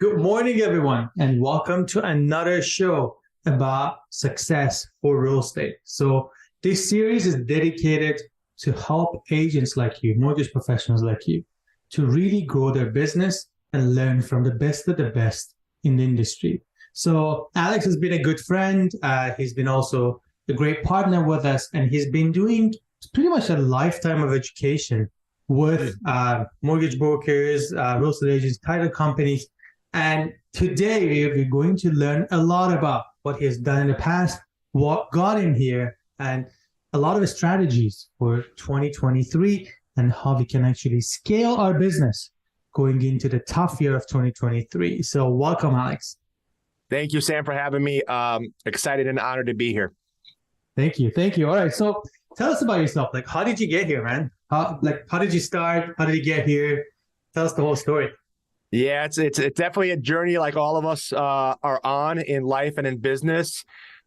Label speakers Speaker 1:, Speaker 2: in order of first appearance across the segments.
Speaker 1: Good morning, everyone, and welcome to another show about success for real estate. So, this series is dedicated to help agents like you, mortgage professionals like you, to really grow their business and learn from the best of the best in the industry. So, Alex has been a good friend. He's been also a great partner with us, and he's been doing pretty much a lifetime of education with mortgage brokers, real estate agents, title companies. And today we're going to learn a lot about what he has done in the past, what got him here, and a lot of strategies for 2023 and how we can actually scale our business going into the tough year of 2023. So welcome, Alex.
Speaker 2: Thank you, Sam, for having me. Excited and honored to be here.
Speaker 1: Thank you. Thank you. All right. So tell us about yourself. Like, how did you get here, man? How did you start? How did you get here? Tell us the whole story.
Speaker 2: Yeah, it's definitely a journey like all of us are on in life and in business.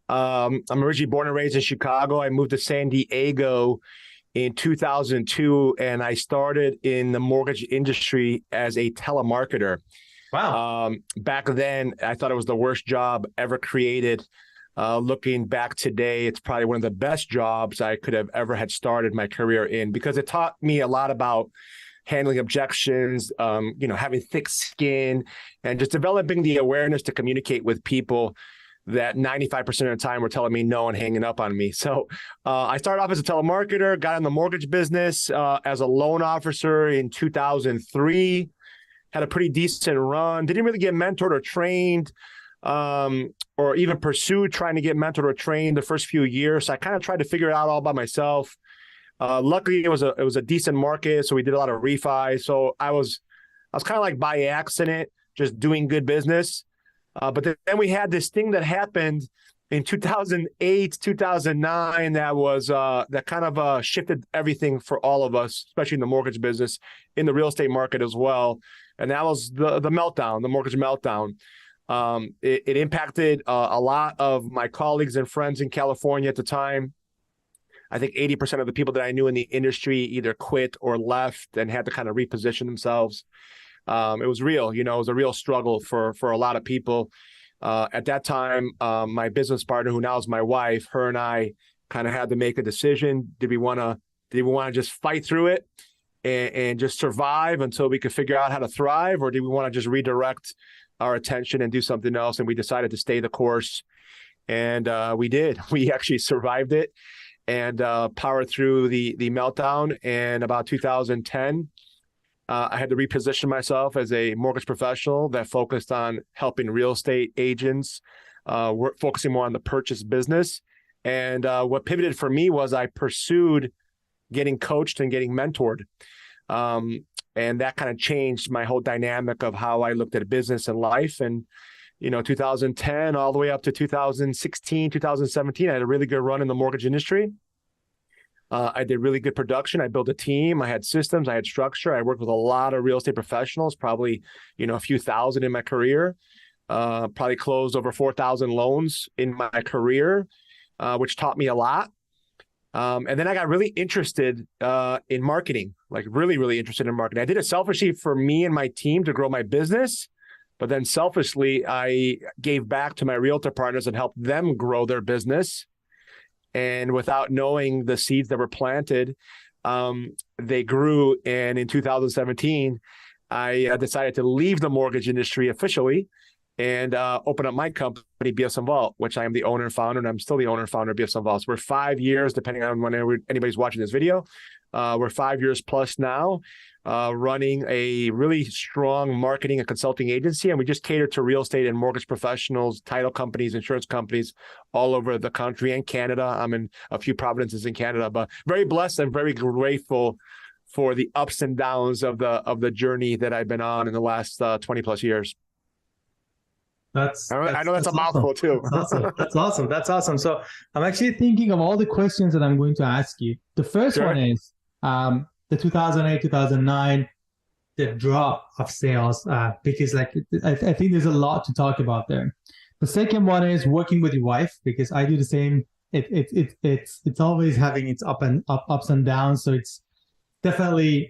Speaker 2: I'm originally born and raised in Chicago. I moved to San Diego in 2002, and I started in the mortgage industry as a telemarketer.
Speaker 1: Wow.
Speaker 2: Back then, I thought it was the worst job ever created. Looking back today, it's probably one of the best jobs I could have ever had started my career in, because it taught me a lot about handling objections, having thick skin, and just developing the awareness to communicate with people that 95% of the time were telling me no and hanging up on me. So I started off as a telemarketer, got in the mortgage business as a loan officer in 2003, had a pretty decent run, didn't really get mentored or trained or even pursued trying to get mentored or trained the first few years. So I kind of tried to figure it out all by myself. Luckily, it was a decent market, so we did a lot of refi. So I was kind of like by accident, just doing good business. But then we had this thing that happened in 2008, 2009 that kind of shifted everything for all of us, especially in the mortgage business, in the real estate market as well. And that was the meltdown, the mortgage meltdown. It impacted a lot of my colleagues and friends in California at the time. I think 80% of the people that I knew in the industry either quit or left and had to kind of reposition themselves. It was real, it was a real struggle for a lot of people. At that time, my business partner, who now is my wife, her and I kind of had to make a decision. Did we want to just fight through it and just survive until we could figure out how to thrive? Or did we want to just redirect our attention and do something else? And we decided to stay the course. And we did. We actually survived it and powered through the meltdown. And about 2010, I had to reposition myself as a mortgage professional that focused on helping real estate agents, focusing more on the purchase business. And what pivoted for me was I pursued getting coached and getting mentored. And that kind of changed my whole dynamic of how I looked at business and life. And 2010 all the way up to 2016, 2017, I had a really good run in the mortgage industry. I did really good production. I built a team. I had systems. I had structure. I worked with a lot of real estate professionals, probably, a few thousand in my career, probably closed over 4,000 loans in my career, which taught me a lot. And then I got really interested in marketing, like really, really interested in marketing. I did it selfishly for me and my team to grow my business. But then selfishly, I gave back to my realtor partners and helped them grow their business. And without knowing the seeds that were planted, they grew. And in 2017, I decided to leave the mortgage industry officially and open up my company, BSM Vault, which I am the owner and founder, and I'm still the owner and founder of BSM Vault. So we're 5 years, depending on when anybody's watching this video. We're 5 years plus now, running a really strong marketing and consulting agency. And we just cater to real estate and mortgage professionals, title companies, insurance companies all over the country and Canada. I'm in a few provinces in Canada, but very blessed and very grateful for the ups and downs of the journey that I've been on in the last 20 plus years. I know that's a mouthful too.
Speaker 1: That's awesome. So I'm actually thinking of all the questions that I'm going to ask you. The first one is the 2008, 2009, the drop of sales, because I think there's a lot to talk about there. The second one is working with your wife, because I do the same. It's always having its ups and downs. So it's definitely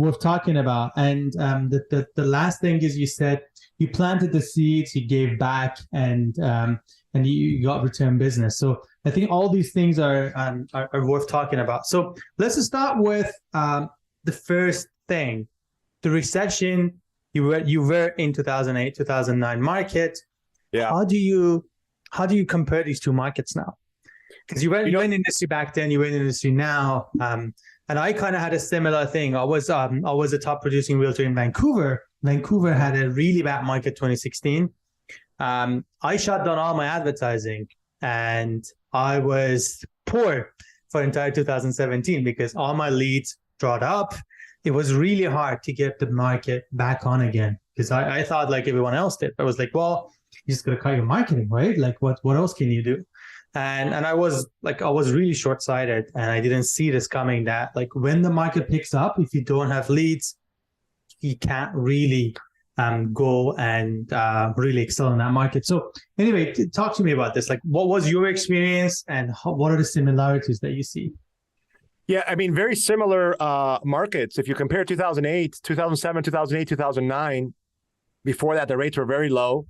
Speaker 1: worth talking about. And the last thing is, you said you planted the seeds, you gave back, and you got return business. So I think all these things are worth talking about. So let's just start with the first thing, the recession. You were in 2008, 2009 market.
Speaker 2: Yeah.
Speaker 1: How do you compare these two markets now? Because you were in industry back then, you were in industry now, and I kind of had a similar thing. I was a top producing realtor in Vancouver. Vancouver had a really bad market 2016. I shut down all my advertising, and I was poor for entire 2017 because all my leads dried up. It was really hard to get the market back on again, because I thought like everyone else did. I was like, well, you just got to cut your marketing, right? Like what else can you do? And I was really short-sighted, and I didn't see this coming, that like when the market picks up, if you don't have leads, you can't really go and really excel in that market. So anyway, talk to me about this. Like, what was your experience, and what are the similarities that you see?
Speaker 2: Yeah, I mean, very similar markets. If you compare 2008, 2007, 2008, 2009, before that, the rates were very low.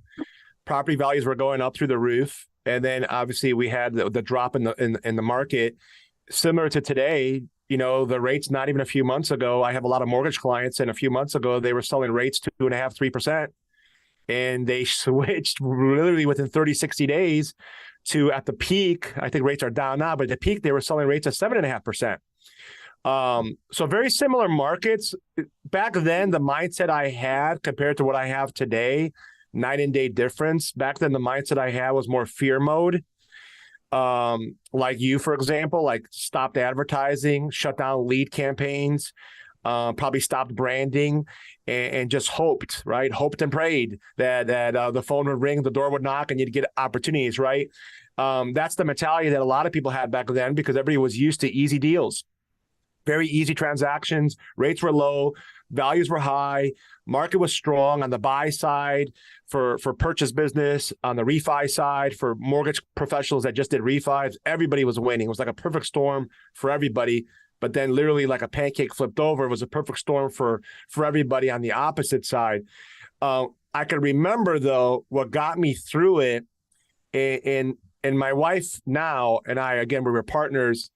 Speaker 2: Property values were going up through the roof. And then obviously we had the drop in the market. Similar to today, the rates not even a few months ago. I have a lot of mortgage clients, and a few months ago they were selling rates 2.5%, 3%. And they switched literally within 30, 60 days to, at the peak, I think rates are down now, but at the peak they were selling rates at 7.5%. So very similar markets. Back then, the mindset I had compared to what I have today, night and day difference. Back then, the mindset I had was more fear mode. Like you, for example, like stopped advertising, shut down lead campaigns, probably stopped branding, and just hoped, right? Hoped and prayed that the phone would ring, the door would knock, and you'd get opportunities, right? That's the mentality that a lot of people had back then, because everybody was used to easy deals, very easy transactions, rates were low, values were high, market was strong on the buy side for purchase business, on the refi side for mortgage professionals that just did refis. Everybody was winning. It was like a perfect storm for everybody. But then literally like a pancake flipped over, it was a perfect storm for everybody on the opposite side. I can remember, though, what got me through it, and my wife now and I, again, we were partners,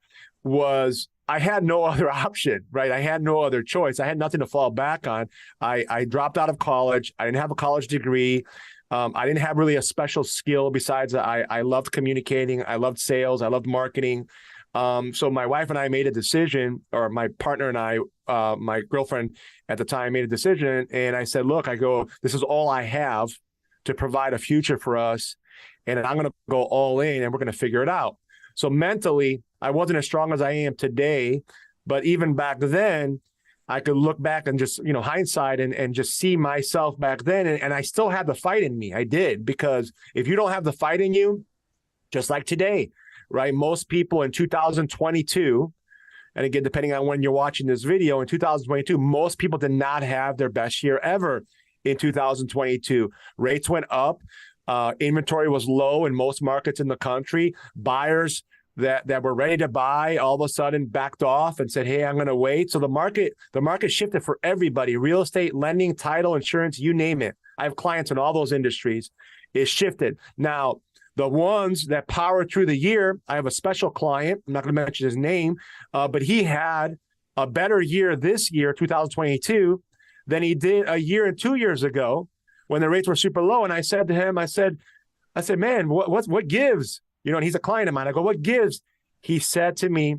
Speaker 2: was I had no other option, right? I had no other choice. I had nothing to fall back on. I dropped out of college. I didn't have a college degree. I didn't have really a special skill besides I loved communicating. I loved sales. I loved marketing. So my wife and I made a decision, or my partner and I, my girlfriend at the time made a decision. And I said, look, this is all I have to provide a future for us. And I'm going to go all in, and we're going to figure it out. So mentally, I wasn't as strong as I am today, but even back then, I could look back and just, hindsight and just see myself back then. And I still had the fight in me. I did, because if you don't have the fight in you, just like today, right? Most people in 2022, and again, depending on when you're watching this video, in 2022, most people did not have their best year ever in 2022. Rates went up. Inventory was low in most markets in the country. Buyers that were ready to buy all of a sudden backed off and said, hey, I'm going to wait. So the market shifted for everybody. Real estate, lending, title, insurance, you name it. I have clients in all those industries. It shifted. Now, the ones that powered through the year, I have a special client. I'm not going to mention his name, but he had a better year this year, 2022, than he did a year and 2 years ago, when the rates were super low. And I said to him, I said, man, what gives? And he's a client of mine. I go, what gives? He said to me,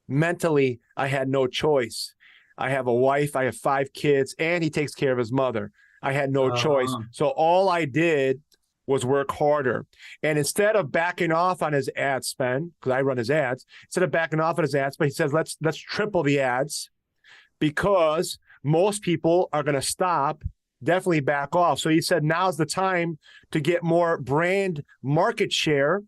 Speaker 2: mentally, I had no choice. I have a wife, I have 5 kids, and he takes care of his mother. I had no choice. So all I did was work harder. And instead of backing off on his ad spend, because I run his ads, instead of backing off on his ads, but he says, let's triple the ads, because most people are going to stop, definitely back off. So he said, now's the time to get more brand market share.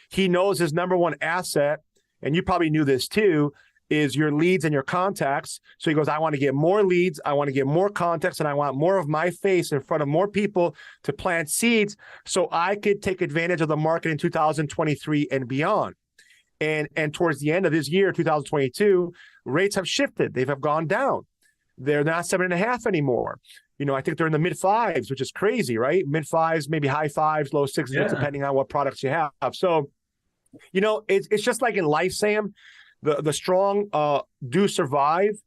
Speaker 2: He knows his number one asset, and you probably knew this too, is your leads and your contacts. So he goes, I want to get more leads, I want to get more contacts, and I want more of my face in front of more people to plant seeds so I could take advantage of the market in 2023 and beyond. And towards the end of this year, 2022, rates have shifted. They have gone down. They're not 7.5 anymore. I think they're in the mid fives, which is crazy, right? Mid fives, maybe high fives, low sixes, depending on what products you have. So, it's just like in life, Sam. The strong do survive.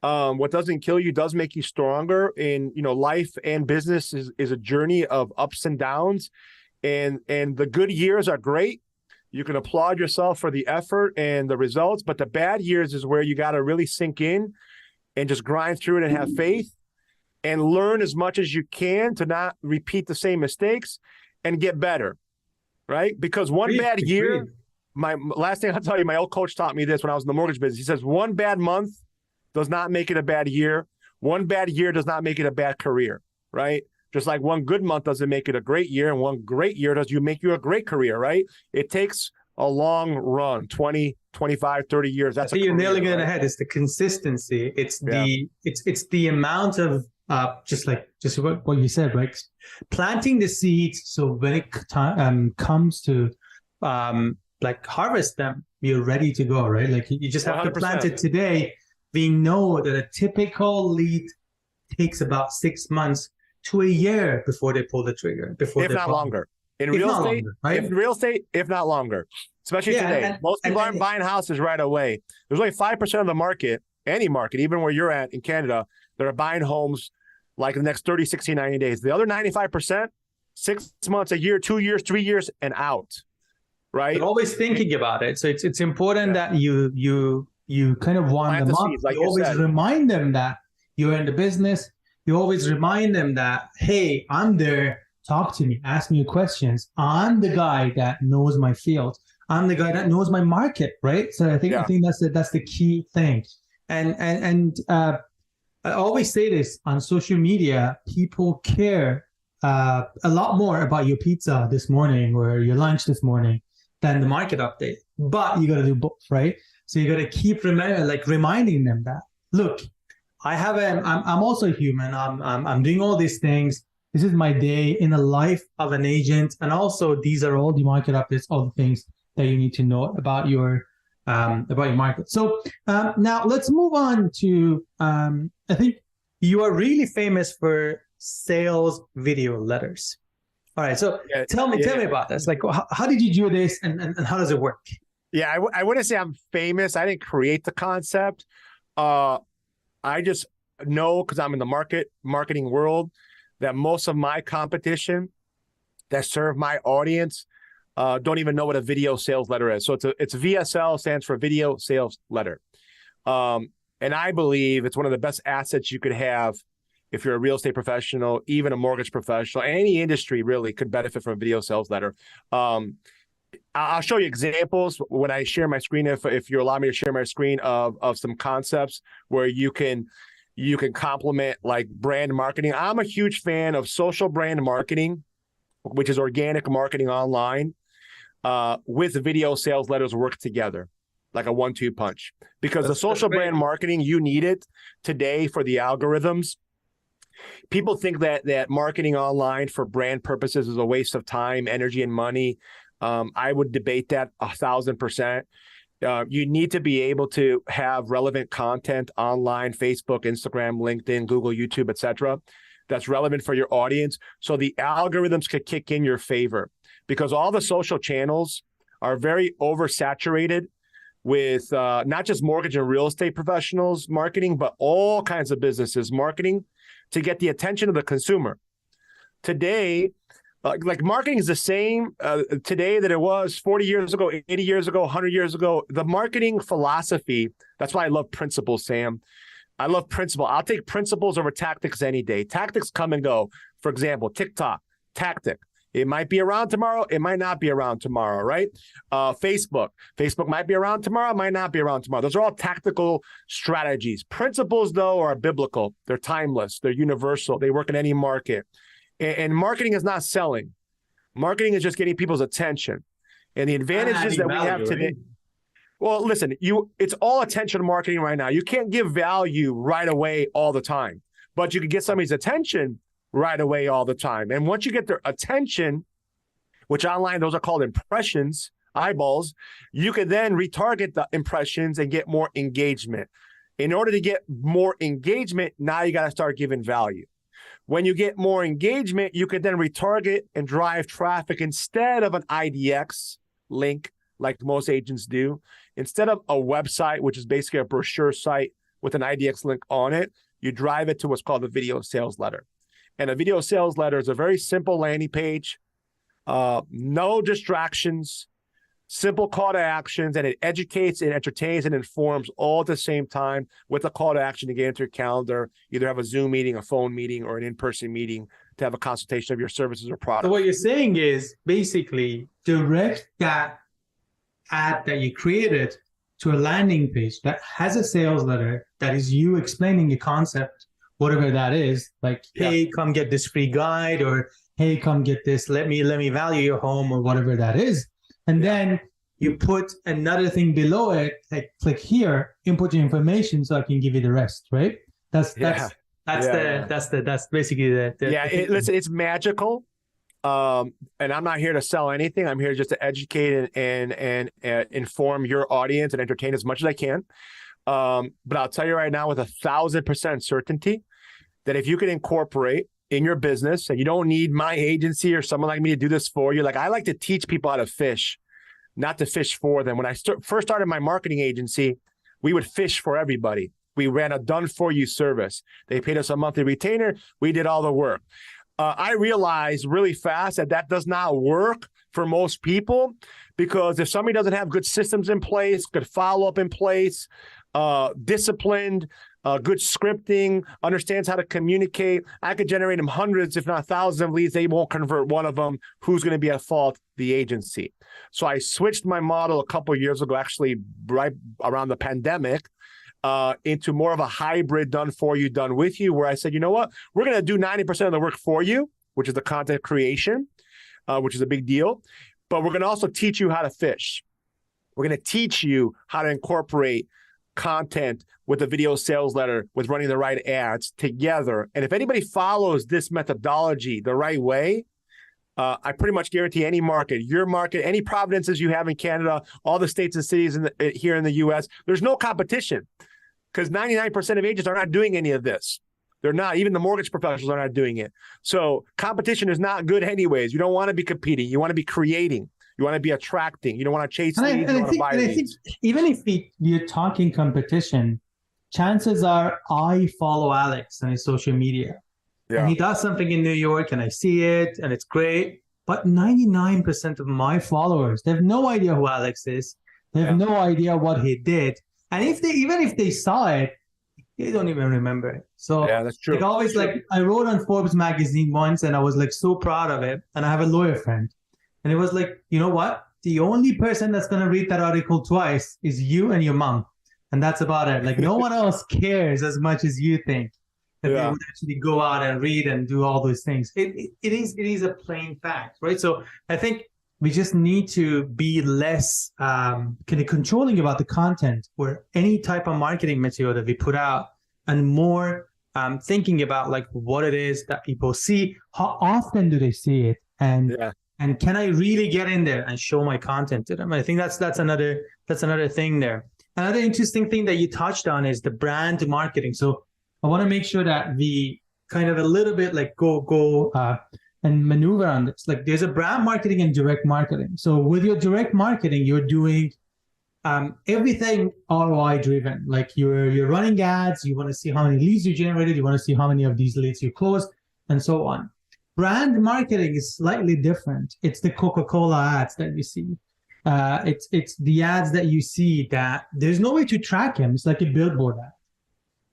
Speaker 2: What doesn't kill you does make you stronger. In life and business is a journey of ups and downs, and the good years are great. You can applaud yourself for the effort and the results, but the bad years is where you got to really sink in and just grind through it and have faith and learn as much as you can to not repeat the same mistakes and get better, right? Because one bad year, my last thing I'll tell you, my old coach taught me this when I was in the mortgage business. He says, one bad month does not make it a bad year. One bad year does not make it a bad career, right? Just like one good month doesn't make it a great year, and one great year does make you a great career, right? It takes a long run, 20, 25, 30 years. That's
Speaker 1: you're nailing it on the head. It's the consistency. It's the amount of just what you said, right? Planting the seeds, so when it comes to harvest them, you're ready to go, right? Like you just have 100%. To plant it today. We know that a typical lead takes about 6 months to a year before they pull the trigger. If not
Speaker 2: longer. In real estate, right? In real estate, if not longer. Especially today. Most people aren't buying houses right away. There's only 5% of the market, any market, even where you're at in Canada, that are buying homes like in the next 30, 60, 90 days. The other 95%, 6 months, a year, 2 years, 3 years, and out. Right?
Speaker 1: They're always thinking about it. So it's important that you kind of warm them up. Like you always remind them that you're in the business. You always remind them that, hey, I'm there. Talk to me. Ask me questions. I'm the guy that knows my field. I'm the guy that knows my market, right? So I think that's the key thing. And I always say this on social media. People care a lot more about your pizza this morning or your lunch this morning than the market update. But you got to do both, right? So you got to keep reminding them that, look, I'm also human. I'm doing all these things. This is my day in the life of an agent. And also these are all the market updates, all the things that you need to know about your market. So now let's move on to, I think you are really famous for sales video letters. All right. So tell me about this. Like, how did you do this and how does it work?
Speaker 2: Yeah, I wouldn't say I'm famous. I didn't create the concept. I just know, because I'm in the marketing world, that most of my competition that serve my audience don't even know what a video sales letter is. So it's VSL, stands for video sales letter. And I believe it's one of the best assets you could have if you're a real estate professional, even a mortgage professional. Any industry really could benefit from a video sales letter. I'll show you examples when I share my screen, if you allow me to share my screen of some concepts where you can complement like brand marketing. I'm a huge fan of social brand marketing, which is organic marketing online, with video sales letters work together like a 1-2 punch. Because the social brand marketing, you need it today for the algorithms. People think that marketing online for brand purposes is a waste of time, energy, and money. I would debate that 1,000%. You need to be able to have relevant content online, Facebook, Instagram, LinkedIn, Google, YouTube, etc., that's relevant for your audience, so the algorithms could kick in your favor. Because all the social channels are very oversaturated with not just mortgage and real estate professionals marketing, but all kinds of businesses marketing to get the attention of the consumer. Today, like marketing is the same today that it was 40 years ago, 80 years ago, 100 years ago. The marketing philosophy, that's why I love principles, Sam. I love principle. I'll take principles over tactics any day. Tactics come and go. For example, TikTok, tactic. It might be around tomorrow. It might not be around tomorrow, right? Facebook might be around tomorrow, might not be around tomorrow. Those are all tactical strategies. Principles, though, are biblical. They're timeless. They're universal. They work in any market. And marketing is not selling. Marketing is just getting people's attention. And the advantages that we have today. Well, listen, it's all attention marketing right now. You can't give value right away all the time, but you can get somebody's attention right away all the time. And once you get their attention, which online, those are called impressions, eyeballs, you can then retarget the impressions and get more engagement. In order to get more engagement, now you got to start giving value. When you get more engagement, you can then retarget and drive traffic instead of an IDX link like most agents do. Instead of a website, which is basically a brochure site with an IDX link on it, you drive it to what's called a video sales letter. And a video sales letter is a very simple landing page, no distractions, simple call to actions, and it educates, it entertains, and informs all at the same time with a call to action to get into your calendar, either have a Zoom meeting, a phone meeting, or an in-person meeting to have a consultation of your services or products.
Speaker 1: So what you're saying is basically direct that ad that you created to a landing page that has a sales letter that is you explaining your concept, whatever that is, like, hey, come get this free guide, or hey, come get this, let me value your home, or whatever that is. And then you put another thing below it, like click here, input your information so I can give you the rest, right? That's basically the
Speaker 2: listen, it's magical. And I'm not here to sell anything. I'm here just to educate and inform your audience and entertain as much as I can. But I'll tell you right now with 1,000% certainty that if you can incorporate in your business, and you don't need my agency or someone like me to do this for you. Like, I like to teach people how to fish, not to fish for them. When I first started my marketing agency, we would fish for everybody. We ran a done-for-you service. They paid us a monthly retainer. We did all the work. I realized really fast that does not work for most people, because if somebody doesn't have good systems in place, good follow-up in place, disciplined, good scripting, understands how to communicate, I could generate them hundreds, if not thousands of leads. They won't convert one of them. Who's going to be at fault? The agency. So I switched my model a couple of years ago, actually right around the pandemic, into more of a hybrid done for you, done with you, where I said, you know what? We're going to do 90% of the work for you, which is the content creation, which is a big deal. But we're going to also teach you how to fish. We're going to teach you how to incorporate content with a video sales letter, with running the right ads together. And if anybody follows this methodology the right way, I pretty much guarantee any market, your market, any provinces you have in Canada, all the states and cities here in the US, there's no competition, because 99% of agents are not doing any of this. They're not. Even the mortgage professionals are not doing it. So competition is not good anyways. You don't want to be competing. You want to be creating. You want to be attracting. You don't want to chase leads. You want to buy leads. I think
Speaker 1: even if you're talking competition, chances are I follow Alex on his social media. Yeah. And he does something in New York and I see it and it's great. But 99% of my followers, they have no idea who Alex is. They have no idea what he did. And even if they saw it, they don't even remember it. So
Speaker 2: that's true.
Speaker 1: Like always, like I wrote on Forbes magazine once and I was like so proud of it. And I have a lawyer friend. And it was like, you know what? The only person that's going to read that article twice is you and your mom. And that's about it. Like no one else cares as much as you think that they would actually go out and read and do all those things. It is a plain fact, right? So I think we just need to be less kind of controlling about the content or any type of marketing material that we put out, and more thinking about like what it is that people see, how often do they see it, and can I really get in there and show my content to them? I think that's another thing there. Another interesting thing that you touched on is the brand marketing. So I want to make sure that we kind of a little bit like go and maneuver on this. Like there's a brand marketing and direct marketing. So with your direct marketing, you're doing everything ROI driven. Like you're running ads, you want to see how many leads you generated, you want to see how many of these leads you closed, and so on. Brand marketing is slightly different. It's the Coca-Cola ads that you see. It's the ads that you see that there's no way to track them. It's like a billboard ad.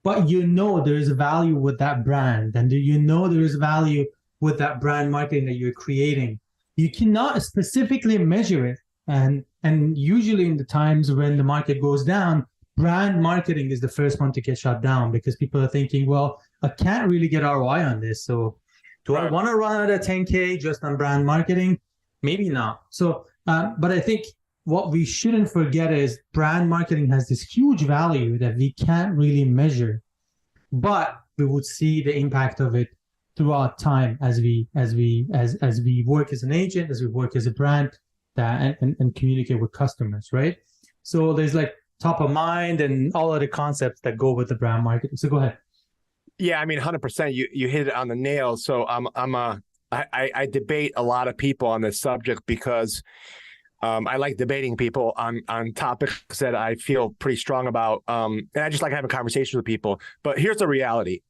Speaker 1: But you know there is value with that brand, and you know there is value with that brand marketing that you're creating. You cannot specifically measure it. And usually in the times when the market goes down, brand marketing is the first one to get shut down, because people are thinking, well, I can't really get ROI on this. So do I want to run at a 10K just on brand marketing? Maybe not. So, but I think what we shouldn't forget is brand marketing has this huge value that we can't really measure, but we would see the impact of it throughout time as we work as an agent, as we work as a brand, and communicate with customers, right? So there's like top of mind and all of the concepts that go with the brand marketing. So go ahead.
Speaker 2: Yeah, I mean, 100%. You hit it on the nail. So I debate a lot of people on this subject because I like debating people on topics that I feel pretty strong about, and I just like having conversations with people. But here's the reality: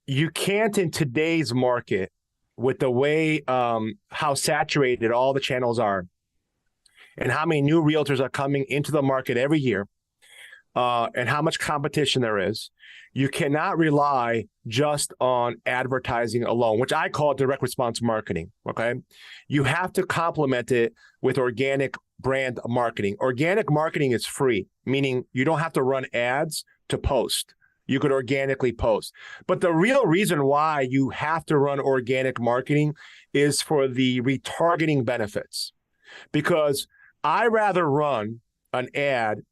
Speaker 2: you can't, in today's market, with the way how saturated all the channels are, and how many new realtors are coming into the market every year, and how much competition there is, you cannot rely just on advertising alone, which I call direct response marketing, okay? You have to complement it with organic brand marketing. Organic marketing is free, meaning you don't have to run ads to post. You could organically post. But the real reason why you have to run organic marketing is for the retargeting benefits. Because I rather run an ad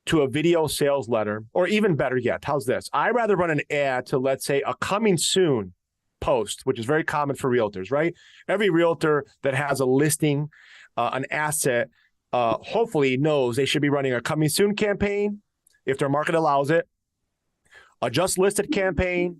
Speaker 2: to a video sales letter, or even better yet, how's this? I'd rather run an ad to, let's say, a coming soon post, which is very common for realtors, right? Every realtor that has a listing, an asset, hopefully knows they should be running a coming soon campaign, if their market allows it, a just listed campaign,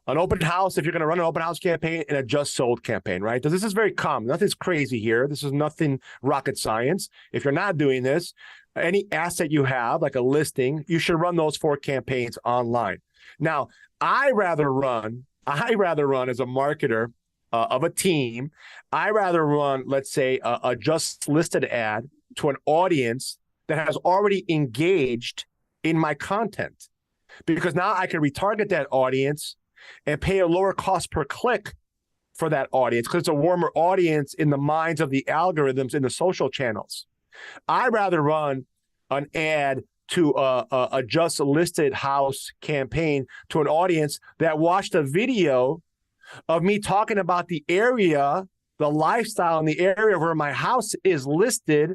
Speaker 2: an open house, if you're going to run an open house campaign, and a just sold campaign, right? This is very common. Nothing's crazy here. This is nothing rocket science. If you're not doing this, any asset you have, like a listing, you should run those 4 campaigns online. Now, I rather run as a marketer of a team, I rather run, let's say, a just listed ad to an audience that has already engaged in my content. Because now I can retarget that audience and pay a lower cost per click for that audience because it's a warmer audience in the minds of the algorithms in the social channels. I'd rather run an ad to a just listed house campaign to an audience that watched a video of me talking about the area, the lifestyle in the area where my house is listed,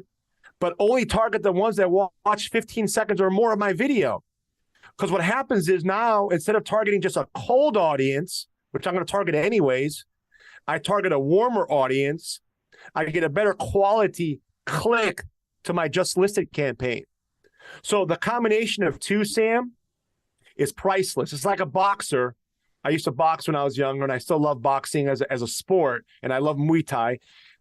Speaker 2: but only target the ones that watch 15 seconds or more of my video. Because what happens is now, instead of targeting just a cold audience, which I'm going to target anyways, I target a warmer audience. I get a better quality click to my just listed campaign. So the combination of two, Sam, is priceless. It's like a boxer. I used to box when I was younger, and I still love boxing as a sport, and I love Muay Thai.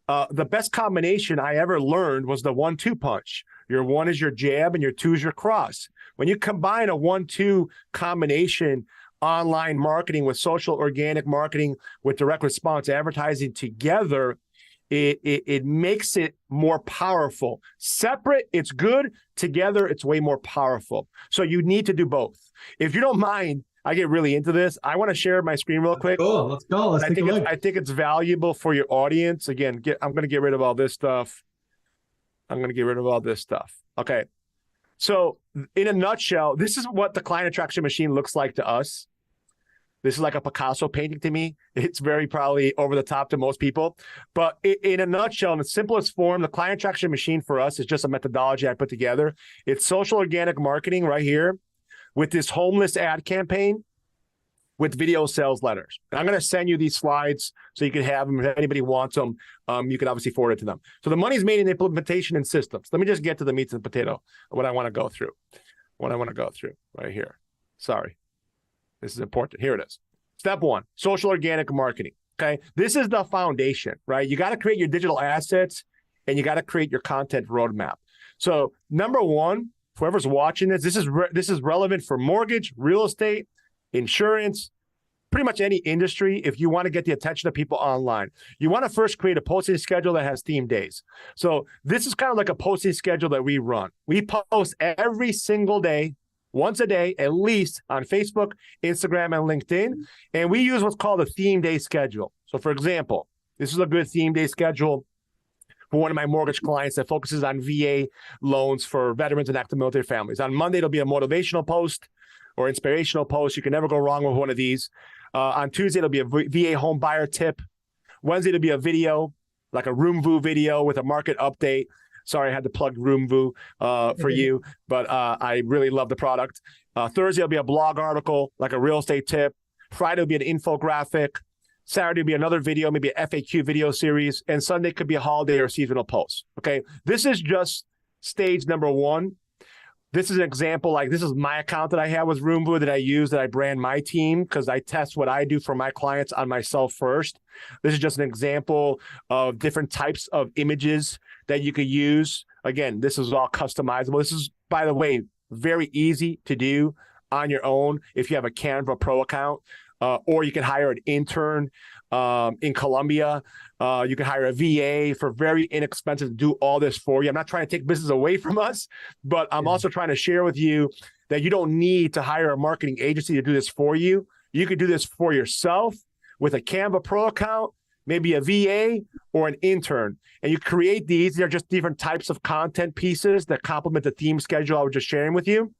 Speaker 2: The best combination I ever learned was the 1-2 punch. Your 1 is your jab, and your 2 is your cross. When you combine a 1-2 combination, online marketing with social organic marketing with direct response advertising together, it makes it more powerful. Separate, it's good. Together, it's way more powerful. So you need to do both. If you don't mind, I get really into this. I want to share my screen real quick.
Speaker 1: Cool. Let's go. Let's take a look.
Speaker 2: I think it's valuable for your audience. Again, I'm going to get rid of all this stuff. Okay. So in a nutshell, this is what the client attraction machine looks like to us. This is like a Picasso painting to me. It's very probably over the top to most people. But in a nutshell, in the simplest form, the client attraction machine for us is just a methodology I put together. It's social organic marketing right here with this homeless ad campaign with video sales letters. And I'm going to send you these slides so you can have them. If anybody wants them, you can obviously forward it to them. So the money's made in implementation and systems. Let me just get to the meat and potato, what I want to go through. Right here. Sorry. This is important. Here it is. Step 1, social organic marketing. Okay. This is the foundation, right? You got to create your digital assets and you got to create your content roadmap. So number 1, whoever's watching this is relevant for mortgage, real estate, insurance, pretty much any industry. If you want to get the attention of people online, you want to first create a posting schedule that has theme days. So this is kind of like a posting schedule that we run. We post every single day, once a day, at least on Facebook, Instagram, and LinkedIn. And we use what's called a theme day schedule. So for example, this is a good theme day schedule for one of my mortgage clients that focuses on VA loans for veterans and active military families. On Monday, it'll be a motivational post or inspirational post. You can never go wrong with one of these. On Tuesday, it'll be a VA home buyer tip. Wednesday, it'll be a video, like a roomvu video with a market update. Sorry, I had to plug roomvu for you, but I really love the product. Thursday, it'll be a blog article, like a real estate tip. Friday will be an infographic. Saturday will be another video, maybe an FAQ video series. And Sunday could be a holiday or seasonal post. Okay, this is just stage number 1. This is an example, like this is my account that I have with roomvu that I use, that I brand my team, because I test what I do for my clients on myself first. This is just an example of different types of images that you could use. Again, this is all customizable. This is, by the way, very easy to do on your own if you have a Canva Pro account, or you can hire an intern in Colombia. You can hire a VA for very inexpensive to do all this for you. I'm not trying to take business away from us, but I'm also trying to share with you that you don't need to hire a marketing agency to do this for you. You could do this for yourself with a Canva Pro account, maybe a VA or an intern. And you create these. They're just different types of content pieces that complement the theme schedule I was just sharing with you.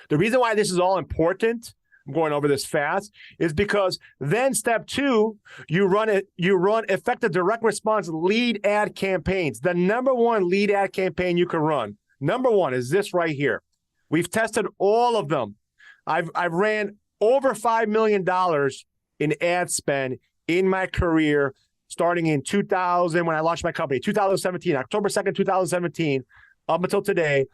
Speaker 2: The reason why this is all important, I'm going over this fast, is because then step 2, you run effective direct response lead ad campaigns. The number one lead ad campaign you can run, number one, is this right here. We've tested all of them. I've ran over $5 million in ad spend in my career, starting in 2000 when I launched my company, 2017, October 2nd, 2017, up until today.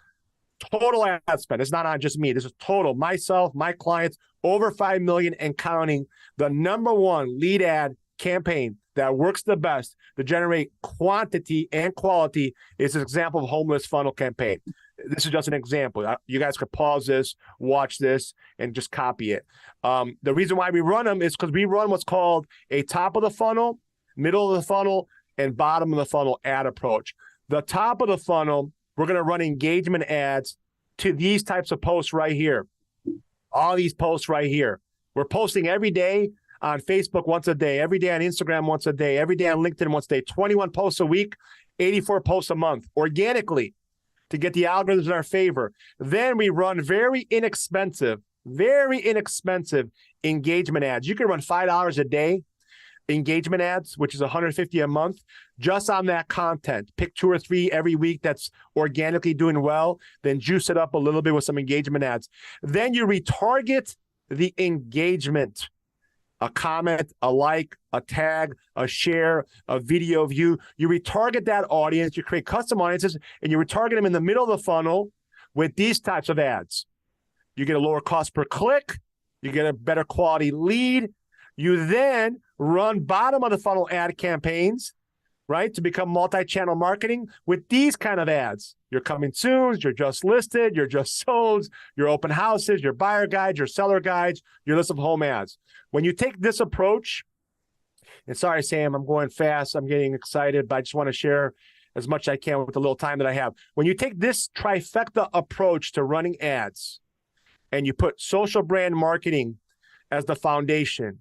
Speaker 2: Total ad spend. It's not on just me. This is total. Myself, my clients, over 5 million and counting. The number one lead ad campaign that works the best to generate quantity and quality is an example of homeless funnel campaign. This is just an example. You guys could pause this, watch this, and just copy it. The reason why we run them is because we run what's called a top of the funnel, middle of the funnel, and bottom of the funnel ad approach. The top of the funnel, we're going to run engagement ads to these types of posts right here. All these posts right here. We're posting every day on Facebook once a day, every day on Instagram once a day, every day on LinkedIn once a day, 21 posts a week, 84 posts a month, organically, to get the algorithms in our favor. Then we run very inexpensive engagement ads. You can run $5 a day engagement ads, which is $150 a month, just on that content. Pick 2 or 3 every week that's organically doing well, then juice it up a little bit with some engagement ads. Then you retarget the engagement. A comment, a like, a tag, a share, a video view. You retarget that audience, you create custom audiences, and you retarget them in the middle of the funnel with these types of ads. You get a lower cost per click, you get a better quality lead. You then run bottom of the funnel ad campaigns, right, to become multi-channel marketing with these kind of ads. Your coming soons, your just listed, your just solds, your open houses, your buyer guides, your seller guides, your list of home ads. When you take this approach, and sorry, Sam, I'm going fast, I'm getting excited, but I just want to share as much as I can with the little time that I have. When you take this trifecta approach to running ads, and you put social brand marketing as the foundation,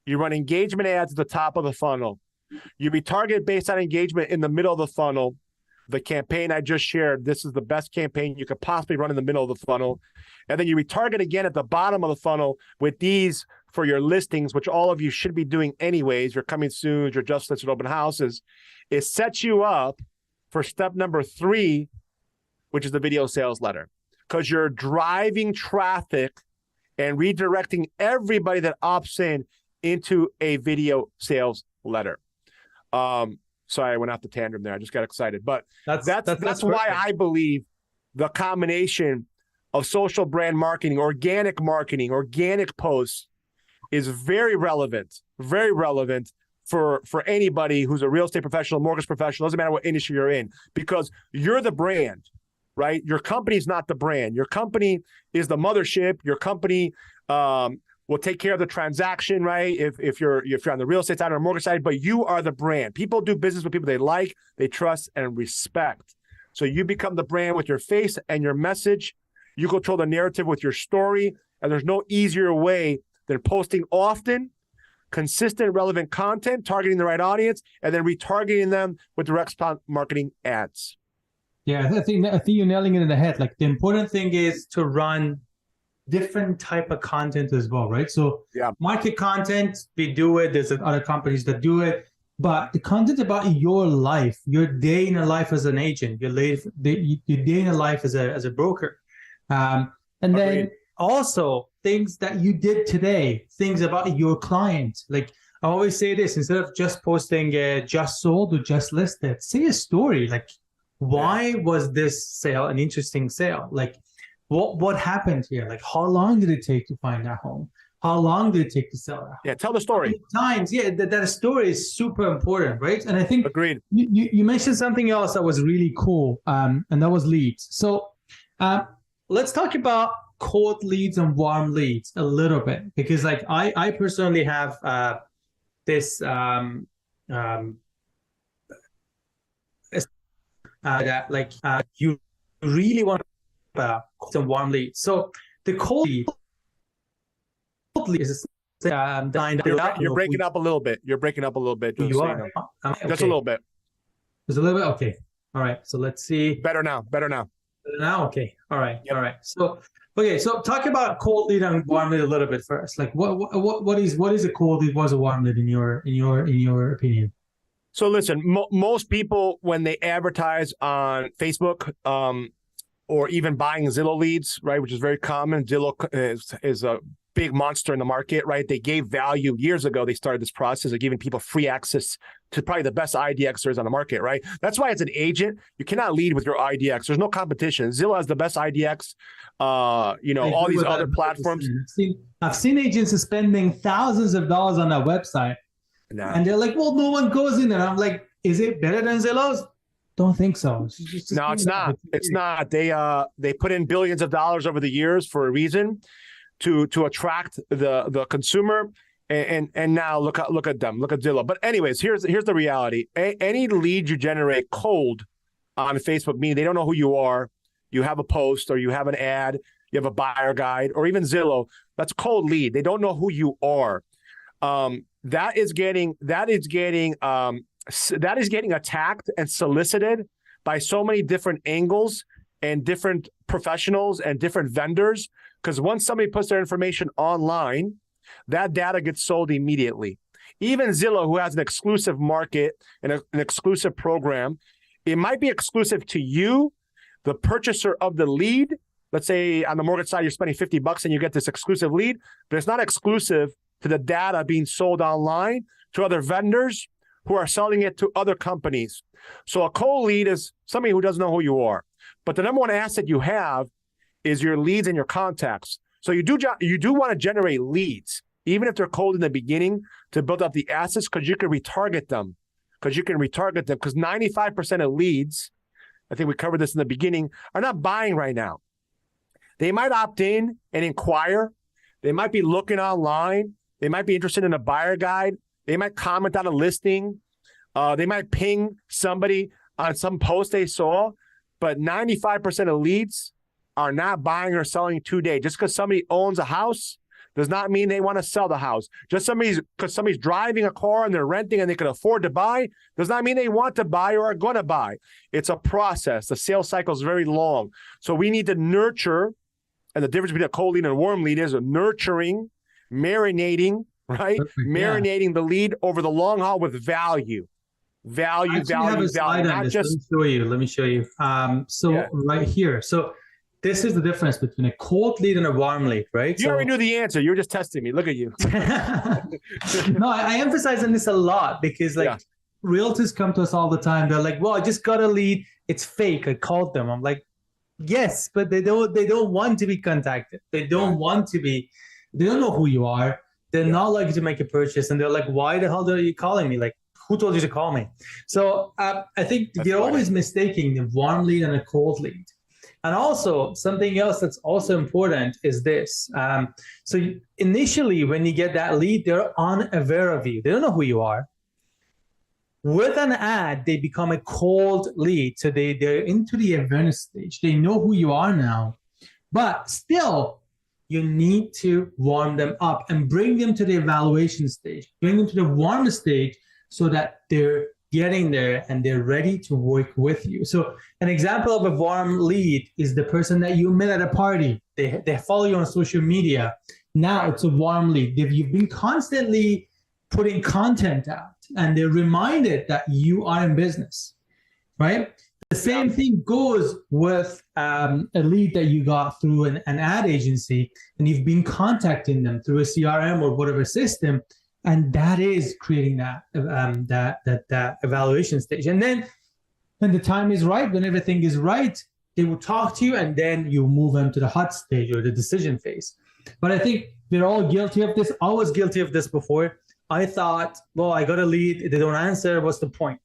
Speaker 2: you run engagement ads at the top of the funnel, you retarget based on engagement in the middle of the funnel. The campaign I just shared, this is the best campaign you could possibly run in the middle of the funnel. And then you retarget again at the bottom of the funnel with these for your listings, which all of you should be doing anyways. Your coming soon, your just listed open houses. It sets you up for step number 3, which is the video sales letter, because you're driving traffic and redirecting everybody that opts in into a video sales letter. Sorry, I went off the tangent there. I just got excited. But that's why I believe the combination of social brand marketing, organic posts is very relevant for anybody who's a real estate professional, mortgage professional, doesn't matter what industry you're in, because you're the brand, right? Your company's not the brand. Your company is the mothership. Your company will take care of the transaction, right? If you're on the real estate side or mortgage side, but you are the brand. People do business with people they like, they trust, and respect. So you become the brand with your face and your message. You control the narrative with your story, and there's no easier way than posting often, consistent, relevant content, targeting the right audience, and then retargeting them with direct response marketing ads.
Speaker 1: Yeah, I think you're nailing it in the head. Like, the important thing is to run different type of content as well, right? So market content, we do it. There's other companies that do it, but the content about your life, your day in a life as an agent, your day in a life as a broker, and then also things that you did today, things about your client. Like, I always say this: instead of just posting just sold or just listed, say a story. Like, why was this sale an interesting sale? Like, what happened here? Like, how long did it take to find that home? How long did it take to sell that home?
Speaker 2: Yeah, tell the story.
Speaker 1: Times, yeah, that story is super important, right? And I think
Speaker 2: agreed.
Speaker 1: You mentioned something else that was really cool, and that was leads. So let's talk about cold leads and warm leads a little bit, because like I personally have this that like you really want some warm leads. So the cold lead is
Speaker 2: you're breaking up a little bit. You're breaking up a little bit.
Speaker 1: You are.
Speaker 2: Okay. Just a little bit.
Speaker 1: Just a little bit. Okay. All right. So let's see.
Speaker 2: Better now. Better now.
Speaker 1: Okay. All right. Yep. All right. So so talk about cold lead and warm lead a little bit first. Like what is a cold lead? What is a warm lead in your opinion?
Speaker 2: So listen, most people when they advertise on Facebook, or even buying Zillow leads, right, which is very common. Zillow is a big monster in the market, right? They gave value years ago. They started this process of giving people free access to probably the best IDXers on the market, right? That's why as an agent, you cannot lead with your IDX. There's no competition. Zillow has the best IDX. All these other platforms.
Speaker 1: I've seen agents spending thousands of dollars on that website. Nah. And they're like, well, no one goes in there. I'm like, is it better than Zillow's? Don't think so.
Speaker 2: No, it's not. It's not. They put in billions of dollars over the years for a reason, to attract the consumer, and now look at them. Look at Zillow. But anyways, here's the reality. Any lead you generate cold on Facebook, meaning they don't know who you are. You have a post or you have an ad, you have a buyer guide, or even Zillow. That's cold lead. They don't know who you are. That is getting attacked and solicited by so many different angles and different professionals and different vendors. Because once somebody puts their information online, that data gets sold immediately. Even Zillow, who has an exclusive market and an exclusive program, it might be exclusive to you, the purchaser of the lead. Let's say on the mortgage side, you're spending $50 and you get this exclusive lead, but it's not exclusive to the data being sold online to other vendors who are selling it to other companies. So a cold lead is somebody who doesn't know who you are. But the number one asset you have is your leads and your contacts. So you do want to generate leads, even if they're cold in the beginning, to build up the assets, because you can retarget them. Because 95% of leads, I think we covered this in the beginning, are not buying right now. They might opt in and inquire. They might be looking online. They might be interested in a buyer guide. They might comment on a listing. They might ping somebody on some post they saw. But 95% of leads are not buying or selling today. Just because somebody owns a house does not mean they want to sell the house. Just because somebody's driving a car and they're renting and they can afford to buy does not mean they want to buy or are going to buy. It's a process. The sales cycle is very long. So we need to nurture, and the difference between a cold lead and a warm lead is nurturing, marinating, right? Perfect, marinating the lead over the long haul with value. Value.
Speaker 1: Let me show you. Right here. So this is the difference between a cold lead and a warm lead, right?
Speaker 2: You already knew the answer. You were just testing me. Look at you.
Speaker 1: No, I emphasize on this a lot because realtors come to us all the time. They're like, well, I just got a lead. It's fake. I called them. I'm like, yes, but they don't want to be contacted. They don't know who you are. They're not likely to make a purchase. And they're like, why the hell are you calling me? Like, who told you to call me? So I think they're always mistaking the warm lead and a cold lead. And also something else that's also important is this. So initially when you get that lead, they're unaware of you. They don't know who you are. With an ad, they become a cold lead. So they're into the awareness stage. They know who you are now. But still, you need to warm them up and bring them to the evaluation stage. Bring them to the warm stage so that they're getting there and they're ready to work with you. So an example of a warm lead is the person that you met at a party. They follow you on social media. Now it's a warm lead. You've been constantly putting content out and they're reminded that you are in business, right? The same thing goes with a lead that you got through an ad agency and you've been contacting them through a CRM or whatever system. And that is creating that evaluation stage. And then when the time is right, when everything is right, they will talk to you, and then you move them to the hot stage or the decision phase. But I think we're all guilty of this. I was guilty of this before. I thought, well, I got a lead. If they don't answer, what's the point?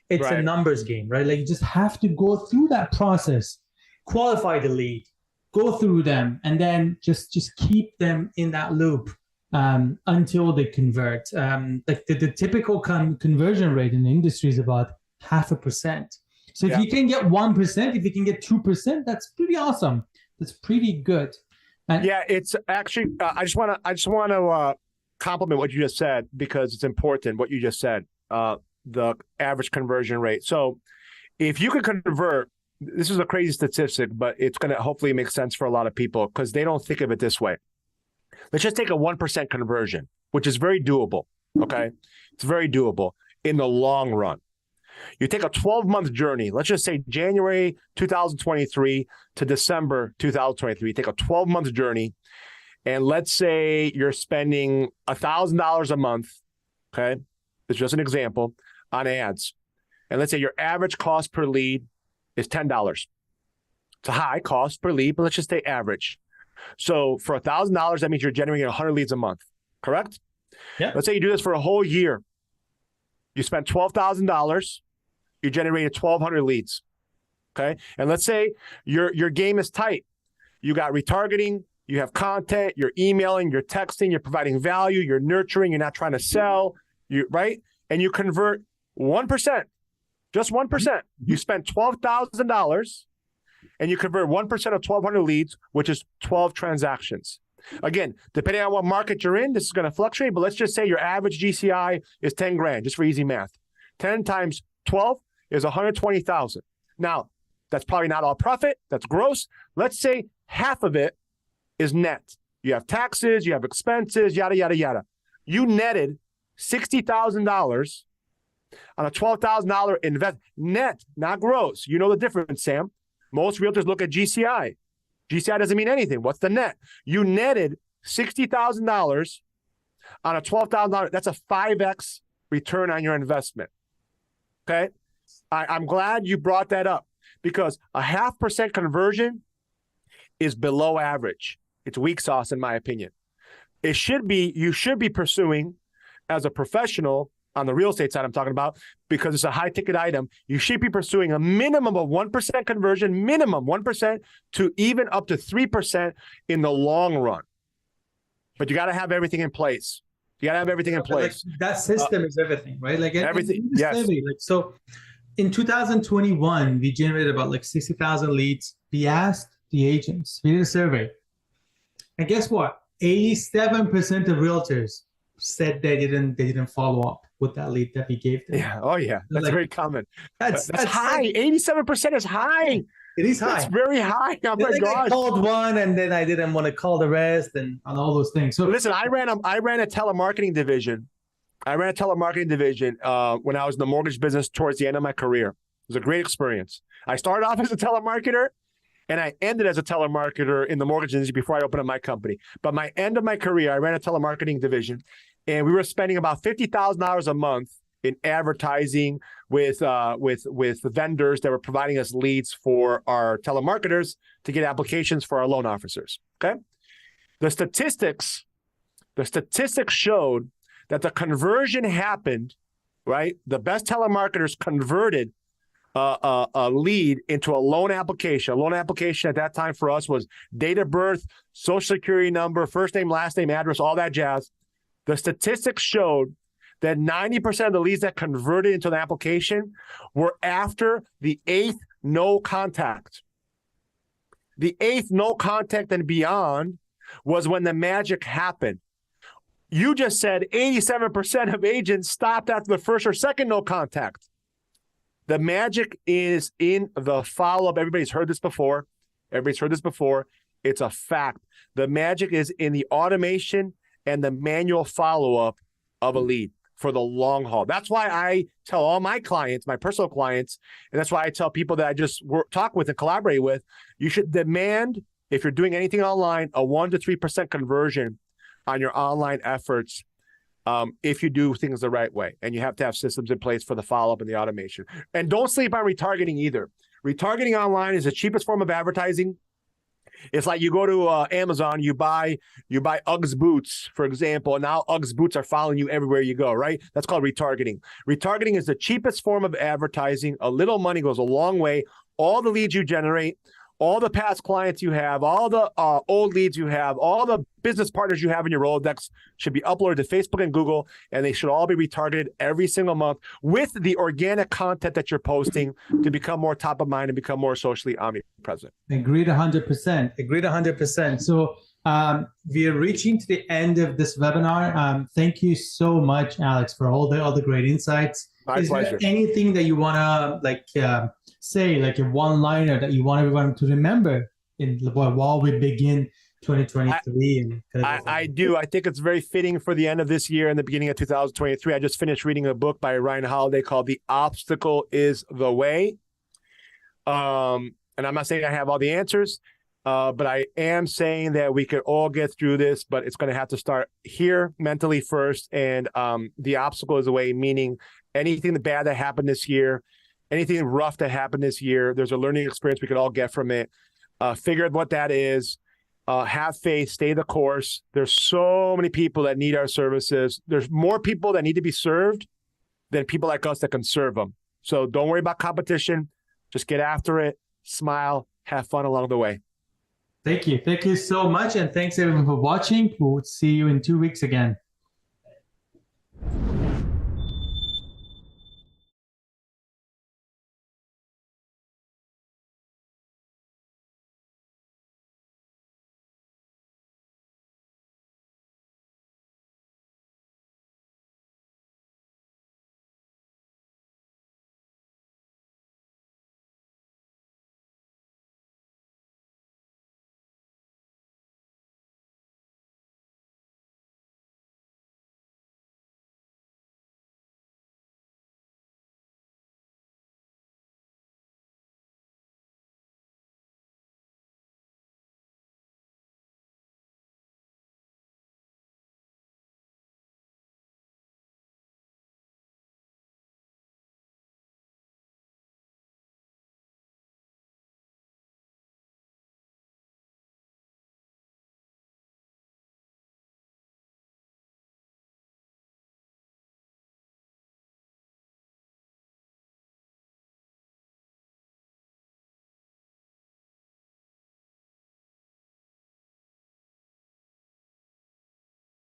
Speaker 1: It's a numbers game, right? Like, you just have to go through that process, qualify the lead, go through them, and then just keep them in that loop until they convert. Like the typical conversion rate in the industry is about 0.5%. So if you can get 1%, if you can get 2%, that's pretty awesome. That's pretty good. And
Speaker 2: it's actually. I just want to compliment what you just said, because it's important what you just said. The average conversion rate. So if you could convert, this is a crazy statistic, but it's going to hopefully make sense for a lot of people because they don't think of it this way. Let's just take a 1% conversion, which is very doable. Okay. It's very doable in the long run. You take a 12-month journey. Let's just say January 2023 to December 2023. You take a 12-month journey, and let's say you're spending $1,000 a month. Okay. It's just an example on ads. And let's say your average cost per lead is $10. It's a high cost per lead, but let's just say average. So for $1,000, that means you're generating 100 leads a month, correct?
Speaker 1: Yeah.
Speaker 2: Let's say you do this for a whole year. You spent $12,000. You generated 1,200 leads, okay? And let's say your game is tight. You got retargeting, you have content, you're emailing, you're texting, you're providing value, you're nurturing, you're not trying to sell, right? And you convert 1%, just 1%. You spent $12,000 and you convert 1% of 1,200 leads, which is 12 transactions. Again, depending on what market you're in, this is going to fluctuate, but let's just say your average GCI is 10 grand, just for easy math. 10 times 12 is 120,000. Now, that's probably not all profit. That's gross. Let's say half of it is net. You have taxes, you have expenses, yada, yada, yada. You netted $60,000 on a $12,000 invest. Net, not gross. You know the difference, Sam. Most realtors look at GCI. GCI doesn't mean anything. What's the net? You netted $60,000 on a $12,000. That's a 5x return on your investment. Okay? I'm glad you brought that up because a 0.5% conversion is below average. It's weak sauce, in my opinion. You should be pursuing as a professional on the real estate side I'm talking about, because it's a high ticket item, you should be pursuing a minimum of 1% conversion, minimum 1% to even up to 3% in the long run. But you got to have everything in place. You got to have everything in place.
Speaker 1: Like, that system is everything, right? Like
Speaker 2: everything. Yes.
Speaker 1: Like, so in 2021, we generated about like 60,000 leads. We asked the agents, we did a survey. And guess what? 87% of realtors said they didn't follow up with that lead that we gave them.
Speaker 2: Yeah. Oh yeah. That's
Speaker 1: like,
Speaker 2: very common.
Speaker 1: That's
Speaker 2: high. 87% is high.
Speaker 1: It is high.
Speaker 2: It's very high. Oh my gosh.
Speaker 1: I called one and then I didn't want to call the rest and all those things. So
Speaker 2: listen, I ran a telemarketing division. When I was in the mortgage business towards the end of my career. It was a great experience. I started off as a telemarketer and I ended as a telemarketer in the mortgage industry before I opened up my company. But my end of my career, I ran a telemarketing division, and we were spending about $50,000 a month in advertising with vendors that were providing us leads for our telemarketers to get applications for our loan officers. Okay, the statistics showed that the conversion happened. Right, the best telemarketers converted a lead into a loan application. A loan application at that time for us was date of birth, social security number, first name, last name, address, all that jazz. The statistics showed that 90% of the leads that converted into the application were after the 8th no contact. The 8th no contact and beyond was when the magic happened. You just said 87% of agents stopped after the first or second no contact. The magic is in the follow-up. Everybody's heard this before. It's a fact. The magic is in the automation and the manual follow-up of a lead for the long haul. That's why I tell all my clients, my personal clients, and that's why I tell people that I just talk with and collaborate with, you should demand, if you're doing anything online, a 1% to 3% conversion on your online efforts if you do things the right way. And you have to have systems in place for the follow-up and the automation. And don't sleep on retargeting either. Retargeting online is the cheapest form of advertising. It's like you go to Amazon, you buy Uggs boots, for example, and now Uggs boots are following you everywhere you go, right? That's called retargeting. Retargeting is the cheapest form of advertising. A little money goes a long way. All the leads you generate, all the past clients you have, all the old leads you have, all the business partners you have in your Rolodex should be uploaded to Facebook and Google, and they should all be retargeted every single month with the organic content that you're posting to become more top of mind and become more socially omnipresent.
Speaker 1: Agreed 100%. Agreed 100%. So we are reaching to the end of this webinar. Thank you so much, Alex, for all the great insights.
Speaker 2: My pleasure.
Speaker 1: There anything that you want to say, like a one-liner that you want everyone to remember while we begin 2023?
Speaker 2: I do. I think it's very fitting for the end of this year and the beginning of 2023. I just finished reading a book by Ryan Holiday called The Obstacle is the Way. And I'm not saying I have all the answers, but I am saying that we could all get through this, but it's going to have to start here mentally first. And the obstacle is the way, meaning anything bad that happened this year, anything rough that happened this year, there's a learning experience we could all get from it. Figure out what that is. Have faith, stay the course. There's so many people that need our services. There's more people that need to be served than people like us that can serve them. So don't worry about competition. Just get after it, smile, have fun along the way.
Speaker 1: Thank you. Thank you so much. And thanks everyone for watching. We'll see you in 2 weeks again.